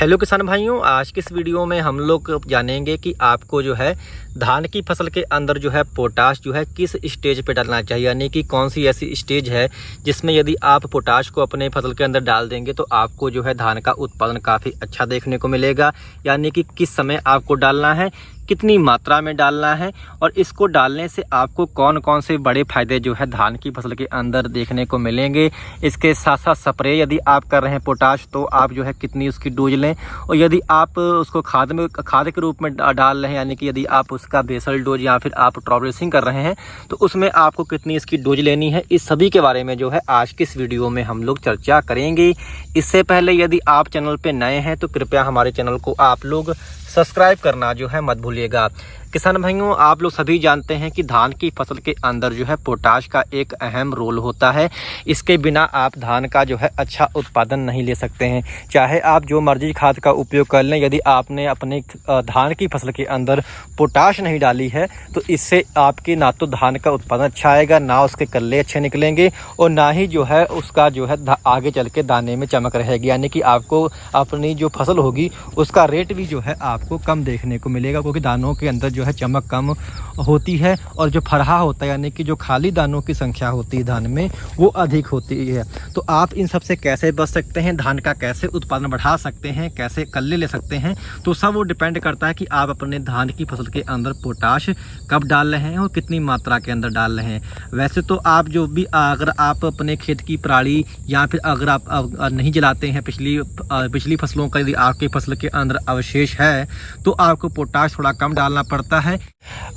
Hello किसान भाइयों, आज की इस वीडियो में हम लोग जानेंगे कि आपको जो है धान की फसल के अंदर जो है पोटाश जो है किस स्टेज पे डालना चाहिए, यानी कि कौन सी ऐसी स्टेज है जिसमें यदि आप पोटाश को अपने फसल के अंदर डाल देंगे तो आपको जो है धान का उत्पादन काफ़ी अच्छा देखने को मिलेगा। यानी कि किस समय आपको डालना है, कितनी मात्रा में डालना है और इसको डालने से आपको कौन कौन से बड़े फायदे जो है धान की फसल के अंदर देखने को मिलेंगे। इसके साथ साथ स्प्रे यदि आप कर रहे हैं पोटाश तो आप जो है कितनी उसकी डोज लें, और यदि आप उसको खाद के रूप में डाल रहे हैं, यानी कि यदि आप उसका बेसल डोज या फिर आप ड्रॉप ड्रेसिंग कर रहे हैं तो उसमें आपको कितनी इसकी डोज लेनी है, इस सभी के बारे में जो है आज की इस वीडियो में हम लोग चर्चा करेंगे। इससे पहले यदि आप चैनल पे नए हैं तो कृपया हमारे चैनल को आप लोग सब्सक्राइब करना जो है मत भूलिएगा। किसान भाइयों, आप लोग सभी जानते हैं कि धान की फसल के अंदर जो है पोटाश का एक अहम रोल होता है। इसके बिना आप धान का जो है अच्छा उत्पादन नहीं ले सकते हैं, चाहे आप जो मर्जी खाद का उपयोग कर लें। यदि आपने अपने धान की फसल के अंदर पोटाश नहीं डाली है तो इससे आपके ना तो धान का उत्पादन अच्छा आएगा, ना उसके कल्ले अच्छे निकलेंगे और ना ही जो है उसका जो है आगे चल के दाने में चमक रहेगी। यानी कि आपको अपनी जो फसल होगी उसका रेट भी जो है आपको कम देखने को मिलेगा, क्योंकि दानों के अंदर जो है चमक कम होती है और जो फरहा होता है यानी कि जो खाली दानों की संख्या होती है धान में वो अधिक होती है। तो आप इन सब से कैसे बच सकते हैं, धान का कैसे उत्पादन बढ़ा सकते हैं, कैसे कल्ले ले सकते हैं, तो सब वो डिपेंड करता है कि आप अपने धान की फसल के अंदर पोटाश कब डाल रहे हैं और कितनी मात्रा के अंदर डाल रहे हैं। वैसे तो आप जो भी अगर आप अपने खेत की पराली या फिर अगर आप नहीं जलाते हैं पिछली फसलों का, यदि आपकी फसल के अंदर अवशेष है तो आपको पोटाश थोड़ा कम डालना पड़ता है।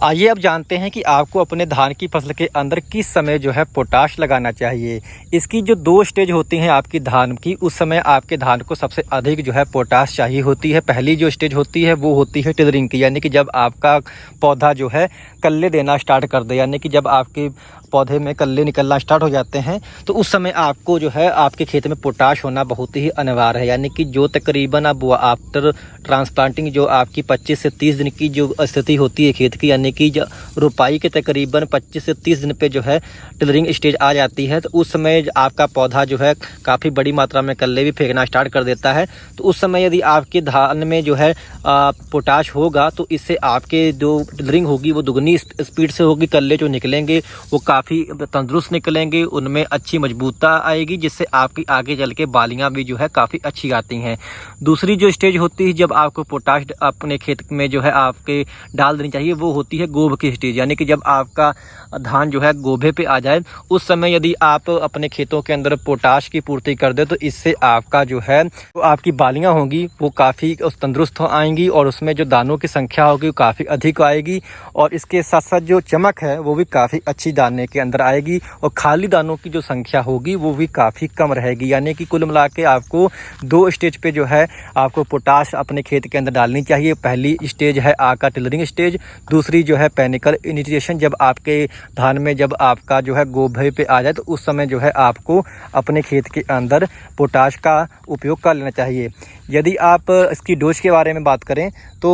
आइए अब जानते हैं कि आपको अपने धान की फसल के अंदर किस समय जो है पोटाश लगाना चाहिए। इसकी जो 2 स्टेज होती हैं आपकी धान की, उस समय आपके धान को सबसे अधिक जो है पोटाश चाहिए होती है। पहली जो स्टेज होती है वो होती है टिलरिंग की, यानी कि जब आपका पौधा जो है कल्ले देना स्टार्ट कर दे, यानी कि जब आपके पौधे में कल्ले निकलना स्टार्ट हो जाते हैं तो उस समय आपको जो है आपके खेत में पोटाश होना बहुत ही अनिवार्य है। यानी कि जो तकरीबन अब आफ्टर ट्रांसप्लांटिंग जो आपकी 25 से 30 दिन की जो स्थिति होती है खेत की, यानी कि रोपाई के तकरीबन 25 से 30 दिन पे जो है टिलरिंग स्टेज आ जाती है, तो उस समय आपका पौधा जो है काफ़ी बड़ी मात्रा में कल्ले भी फेंकना स्टार्ट कर देता है। तो उस समय यदि आपके धान में जो है पोटाश होगा तो इससे आपके जो टिलरिंग होगी वो दुगनी स्पीड से होगी, कल्ले जो निकलेंगे वो काफ़ी तंदुरुस्त निकलेंगे, उनमें अच्छी मजबूतता आएगी, जिससे आपकी आगे चल के बालियाँ भी जो है काफ़ी अच्छी आती हैं। दूसरी जो स्टेज होती है जब आपको पोटाश अपने खेत में जो है आपके डाल देनी चाहिए वो होती है गोभ की स्टेज, यानी कि जब आपका धान जो है गोभे पे आ जाए उस समय यदि आप अपने खेतों के अंदर पोटाश की पूर्ति कर दे तो इससे आपका जो है तो आपकी बालियाँ होंगी वो काफ़ी तंदुरुस्त आएंगी और उसमें जो दानों की संख्या होगी वो काफ़ी अधिक आएगी, और इसके साथ साथ जो चमक है वो भी काफ़ी अच्छी दाने के अंदर आएगी और खाली दानों की जो संख्या होगी वो भी काफ़ी कम रहेगी। यानी कि कुल मिला के आपको 2 स्टेज पे जो है आपको पोटाश अपने खेत के अंदर डालनी चाहिए। पहली स्टेज है आपका टिलरिंग स्टेज, दूसरी जो है पैनिकल इनिशिएशन, जब आपके धान में जब आपका जो है गोभे पे आ जाए तो उस समय जो है आपको अपने खेत के अंदर पोटाश का उपयोग कर लेना चाहिए। यदि आप इसकी डोज के बारे में बात करें तो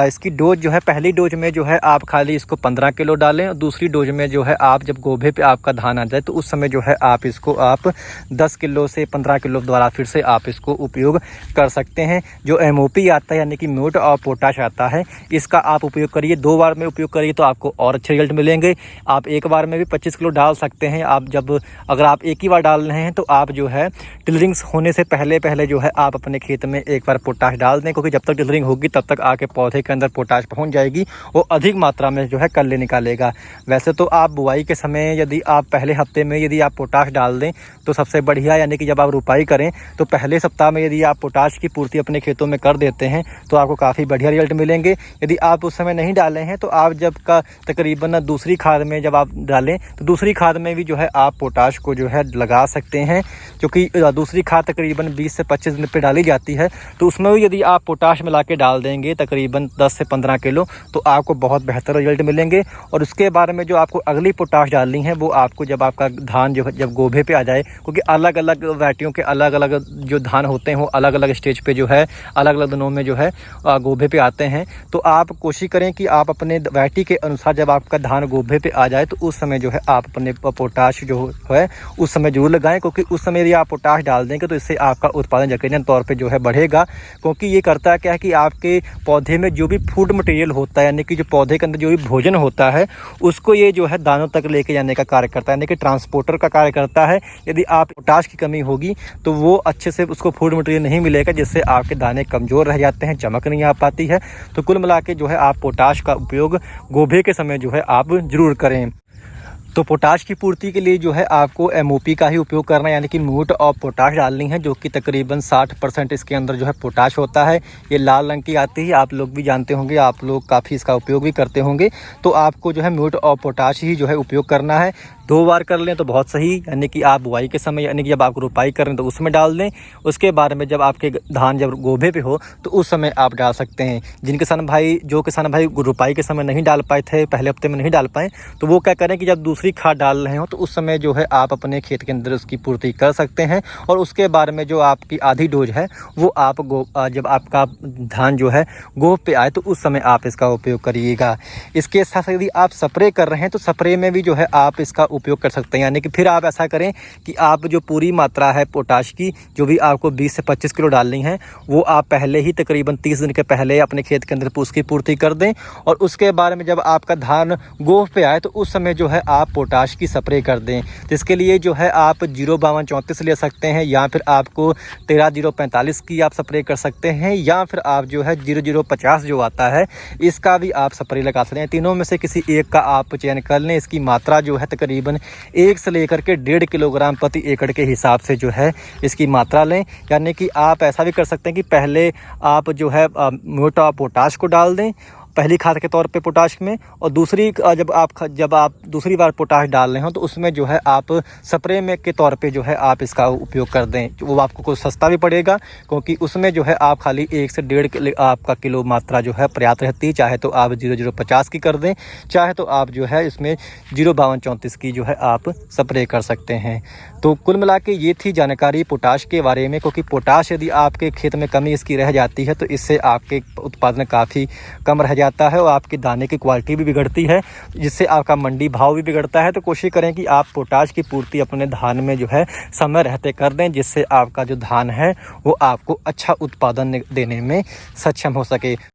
इसकी डोज जो है पहली डोज में जो है आप खाली इसको 15 किलो डालें, और दूसरी डोज में जो है आप जब गोभे पे आपका धान आ जाए तो उस समय जो है आप इसको 10 किलो से 15 किलो द्वारा फिर से आप इसको उपयोग कर सकते हैं। जो MOP आता है यानी कि म्यूट और पोटाश आता है, इसका आप उपयोग करिए, 2 बार में उपयोग करिए तो आपको और अच्छे रिजल्ट मिलेंगे। आप एक बार में भी 25 किलो डाल सकते हैं। आप अगर आप एक ही बार डाल रहे हैं तो आप जो है टिलरिंग होने से पहले जो है आप अपने खेत में एक बार पोटाश डाल दें, क्योंकि जब तक टिलरिंग होगी तब तक आपके पौधे के अंदर पोटाश पहुंच जाएगी, वो अधिक मात्रा में जो है कल्ले निकालेगा। वैसे तो आप बुआई के समय यदि आप पहले हफ्ते में यदि आप पोटाश डाल दें तो सबसे बढ़िया, यानी कि जब आप रुपाई करें तो पहले सप्ताह में यदि आप पोटाश की पूर्ति अपने खेतों में कर देते हैं तो आपको काफ़ी बढ़िया रिजल्ट मिलेंगे। यदि आप उस समय नहीं डाले हैं तो आप जब का तकरीबन दूसरी खाद में जब आप डालें तो दूसरी खाद में भी जो है आप पोटाश को जो है लगा सकते हैं, क्योंकि दूसरी खाद तकरीबन 20 से 25 दिन पे डाली जाती है, तो उसमें भी यदि आप पोटाश मिला के डाल देंगे तकरीबन 10 से 15 किलो तो आपको बहुत बेहतर रिजल्ट मिलेंगे। और उसके बारे में जो आपको अगली पोटाश डालनी है वो आपको जब आपका धान जो जब गोभे पे आ जाए, क्योंकि अलग अलग वैरायटियों के अलग अलग जो धान होते हैं वो अलग अलग स्टेज पे जो है अलग अलग दिनों में जो है गोभे पे आते हैं। तो आप कोशिश करें कि आप अपने वैरायटी के अनुसार जब आपका धान गोभे पे आ जाए तो उस समय जो है आप अपने पोटाश जो है उस समय जरूर लगाएं, क्योंकि उस समय यदि आप पोटाश डाल देंगे तो इससे आपका उत्पादन यकीनन तौर पे जो है बढ़ेगा। क्योंकि ये करता है क्या है कि आपके पौधे में जो भी फूड मटेरियल होता है, यानी कि जो पौधे के अंदर जो भी भोजन होता है उसको ये जो है दानों तक लेके जाने का कार्य करता है, यानी कि ट्रांसपोर्टर का कार्य करता है। यदि आप पोटाश की कमी होगी तो वो अच्छे से उसको फूड मटेरियल नहीं मिलेगा, जिससे आपके दाने कमज़ोर रह जाते हैं, चमक नहीं आ पाती है। तो कुल मिला के जो है आप पोटाश का उपयोग गोभे के समय जो है आप ज़रूर करें। तो पोटाश की पूर्ति के लिए जो है आपको MOP का ही उपयोग करना है, यानी कि म्यूट ऑफ पोटाश डालनी है, जो कि तकरीबन 60% इसके अंदर जो है पोटाश होता है। ये लाल रंग की आती है, आप लोग भी जानते होंगे, आप लोग काफ़ी इसका उपयोग भी करते होंगे। तो आपको जो है म्यूट ऑफ पोटाश ही जो है उपयोग करना है। 2 बार कर लें तो बहुत सही, यानी कि आप बुआई के समय यानी कि जब आप रोपाई करें तो उसमें डाल दें। उसके बाद में जब आपके धान जब गोभे पे हो तो उस समय आप डाल सकते हैं। जो किसान भाई रोपाई के समय नहीं डाल पाए थे, पहले हफ्ते में नहीं डाल पाए, तो वो क्या करें कि जब दूसरी खाद डाल रहे हो तो उस समय जो है आप अपने खेत के अंदर उसकी पूर्ति कर सकते हैं। और उसके बाद में जो आपकी आधी डोज है वो आप जब आपका धान जो है गोभ पे आए तो उस समय आप इसका उपयोग करिएगा। इसके साथ यदि आप स्प्रे कर रहे हैं तो स्प्रे में भी जो है आप इसका उपयोग कर सकते हैं, यानी कि फिर आप ऐसा करें कि आप जो पूरी मात्रा है पोटाश की जो भी आपको 20 से 25 किलो डालनी है वो आप पहले ही तकरीबन 30 दिन के पहले अपने खेत के अंदर उसकी पूर्ति कर दें। और उसके बाद में जब आपका धान गोभ पे आए तो उस समय जो है आप पोटाश की स्प्रे कर दें। जिसके लिए जो है आप 05234 ले सकते हैं, या फिर आपको 13045 की आप स्प्रे कर सकते हैं, या फिर आप जो है 0050 जो आता है इसका भी आप स्प्रे लगा सकते हैं। तीनों में से किसी एक का आप चयन कर लें। इसकी मात्रा जो है तकरीबन 1 से लेकर के 1.5 किलोग्राम प्रति एकड़ के हिसाब से जो है इसकी मात्रा लें। यानी कि आप ऐसा भी कर सकते हैं कि पहले आप जो है म्यूट ऑफ पोटाश को डाल दें पहली खाद के तौर पे पोटाश में, और दूसरी जब आप दूसरी बार पोटाश डाल रहे हो तो उसमें जो है आप स्प्रे में के तौर पे जो है आप इसका उपयोग कर दें। वो आपको कुछ सस्ता भी पड़ेगा, क्योंकि उसमें जो है आप खाली 1 से 1.5 आपका किलो मात्रा जो है पर्याप्त रहती है। चाहे तो आप 0050 की कर दें, चाहे तो आप जो है इसमें 05234 की जो है आप स्प्रे कर सकते हैं। तो कुल मिला के ये थी जानकारी पोटाश के बारे में, क्योंकि पोटाश यदि आपके खेत में कमी इसकी रह जाती है तो इससे आपके उत्पादन काफ़ी कम रह जाता है और आपके दाने की क्वालिटी भी बिगड़ती है, जिससे आपका मंडी भाव भी बिगड़ता है। तो कोशिश करें कि आप पोटाश की पूर्ति अपने धान में जो है समय रहते कर दें, जिससे आपका जो धान है वो आपको अच्छा उत्पादन देने में सक्षम हो सके।